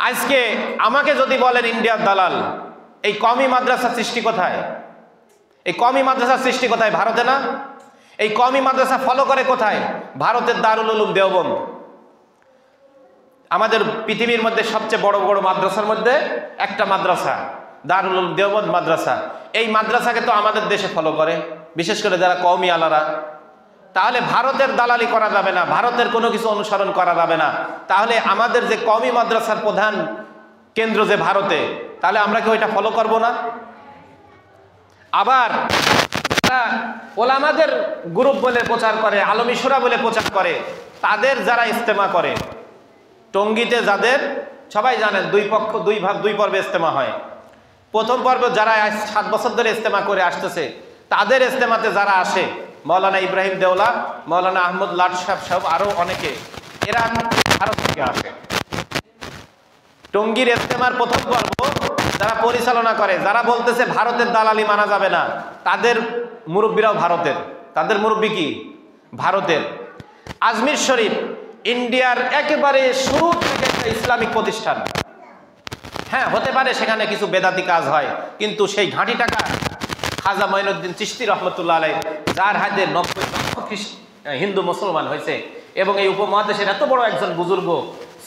আজকে আমাকে যদি বলেন ইন্ডিয়ার দালাল, এই কওমি মাদ্রাসা সৃষ্টি কোথায়? এই কওমি মাদ্রাসা সৃষ্টি কোথায়? ভারতে না? এই কওমি মাদ্রাসা ফলো করে কোথায়? ভারতের দারুল উলুম দেওবন্দ। আমাদের পৃথিবীর মধ্যে সবচেয়ে বড় বড় মাদ্রাসার মধ্যে একটা মাদ্রাসা দারুল উলুম দেওবন্দ মাদ্রাসা। এই মাদ্রাসাকে তো আমাদের দেশে ফলো করে, বিশেষ করে যারা কওমি আলারা। তাহলে ভারতের দালালি করা যাবে না, ভারতের কোনো কিছু অনুসরণ করা যাবে না। তাহলে আমাদের যে কওমি মাদ্রাসার প্রধান কেন্দ্র যে ভারতে, তাহলে আমরা কি ওইটা ফলো করব না? আবার যারা ওলামাদের গ্রুপ বলে প্রচার করে, আলমী শুরা বলে প্রচার করে, তাদের যারা ইজতেমা করে, টঙ্গীতে যাদের সবাই জানেন দুই পর্বে ইজতেমা হয়। প্রথম পর্ব যারা 7 বছর ধরে ইজতেমা করে আসতেছে, তাদের ইজতেমাতে যারা আসে, মৌলানা ইব্রাহিম দেওলা, মৌলানা আহমদ লাট সাহেব সব আরো অনেকে, এরা ভারত থেকে আসে। টঙ্গীর ইজতেমার প্রথম পর্ব যারা পরিচালনা করে, যারা বলতেছে ভারতের দালালি মানা যাবে না, তাদের মুরব্বীরাও ভারতের। তাদের মুরব্বী কি? ভারতের। আজমির শরীফ ইন্ডিয়ার একেবারে শুরু থেকে একটা ইসলামিক প্রতিষ্ঠান। হ্যাঁ, হতে পারে সেখানে কিছু বেদাতি কাজ হয়, কিন্তু সেই ঘাঁটি টাকা খাজা মঈনুদ্দিন চিশতি রহমতুল্লাহ আলাইহ, যার হাতে 90 লক্ষ হিন্দু মুসলমান হয়েছে, এবং এই উপমহাদেশের এত বড় একজন বুজুর্গ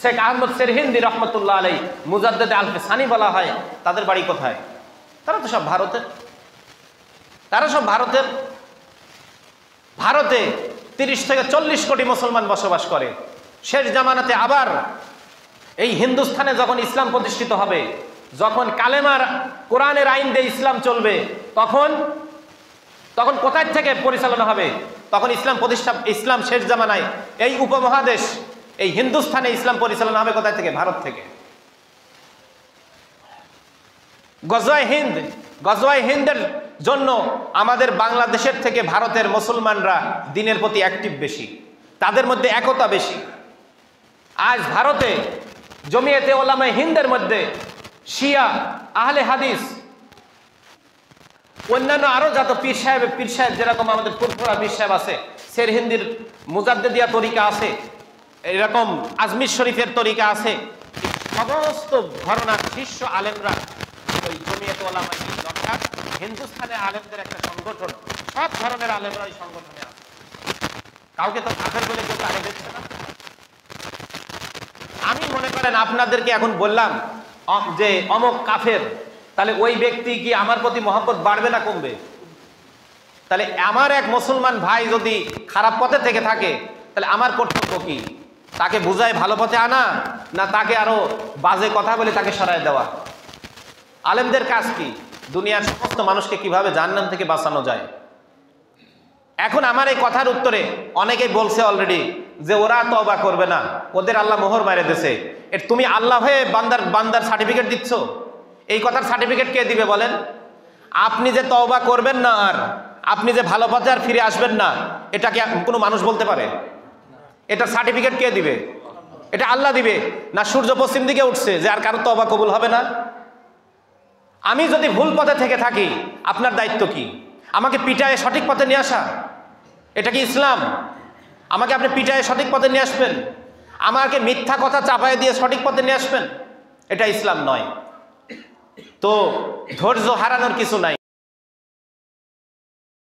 শেখ আহমদ সেরহিন্দি রহমতুল্লাহ আলাইহ, মুজাদ্দেদে আলফে সানি বলা হয়, তাদের বাড়ি কোথায়? তারা তো সব ভারতের। তারা সব ভারতের। ভারতে 30 থেকে 40 কোটি মুসলমান বসবাস করে। শেষ জামানাতে আবার এই হিন্দুস্থানে যখন ইসলাম প্রতিষ্ঠিত হবে, যখন কালেমার কোরআনের আইন দিয়ে ইসলাম চলবে, তখন কোথায় থেকে পরিচালনা হবে? তখন ইসলাম শেষ জামানায় এই উপমহাদেশ, এই হিন্দুস্থানে ইসলাম পরিচালনা হবে কোথায় থেকে? ভারত থেকে। গজওয়ায়ে হিন্দের জন্য আমাদের বাংলাদেশের থেকে ভারতের মুসলমানরা দ্বীনের প্রতি অ্যাক্টিভ বেশি, তাদের মধ্যে একতা বেশি। আজ ভারতে জমিয়তে উলামায়ে হিন্দের মধ্যে শিয়া, আহলে হাদিস, অন্যান্য আরো যত পীর সাহেব যেরকম আমাদের ফুরফুরা পীর সাহেব আছে, সেরহিন্দির মুজাদ্দেদিয়া তরিকা আছে, এরকম আজমির শরীফের তরিকা আছে, সমস্ত ঘরানার শীর্ষ আলেমরা ওই জমিয়তে উলামায়ে হিন্দ, অর্থাৎ হিন্দুস্তানের আলেমদের একটা সংগঠন। সব ধরনের আলেমরা ওই সংগঠনে আছে। কাউকে তো কাফের বলে কেউ তাড়িয়ে দিচ্ছে না। আমি মনে করেন আপনাদেরকে এখন বললাম যে অমক কাফের, তাহলে ওই ব্যক্তি কি আমার প্রতি মহব্বত বাড়বে না কমবে? তাহলে আমার এক মুসলমান ভাই যদি খারাপ পথে থেকে থাকে, তাহলে আমার কর্তব্য কি? তাকে বুঝায় ভালো পথে আনা, না তাকে আরো বাজে কথা বলে তাকে সরায় দেওয়া? আলেমদের কাজ কি? দুনিয়ার সমস্ত মানুষকে কিভাবে জাহান্নাম থেকে বাঁচানো যায়। এখন আমার এই কথার উত্তরে অনেকেই বলছে অলরেডি যে ওরা তওবা করবে না, ওদের আল্লাহ মোহর মারে দিয়েছে। তুমি আল্লাহ হয়ে বান্দার সার্টিফিকেট দিচ্ছ? এই কথার সার্টিফিকেট কে দিবে বলেন? আপনি যে তওবা করবেন না, আর আপনি যে ভালো পথে আর ফিরে আসবেন না, এটা কি কোনো মানুষ বলতে পারে? এটার সার্টিফিকেট কে দিবে? এটা আল্লাহ দিবে। না সূর্য পশ্চিম দিকে উঠছে যে আর কারো তওবা কবুল হবে না? আমি যদি ভুল পথে থেকে থাকি, আপনার দায়িত্ব কি? আমাকে পিটায়ে সঠিক পথে নিয়ে আসা? এটা কি ইসলাম? আমাকে আপনি পিটায়ে সঠিক পথে নিয়ে আসবেন? আমাকে মিথ্যা কথা চাপায় দিয়ে সঠিক পথে নিয়ে আসবেন? এটা ইসলাম নয়। তো ধৈর্য হারানোর কিছু নাই।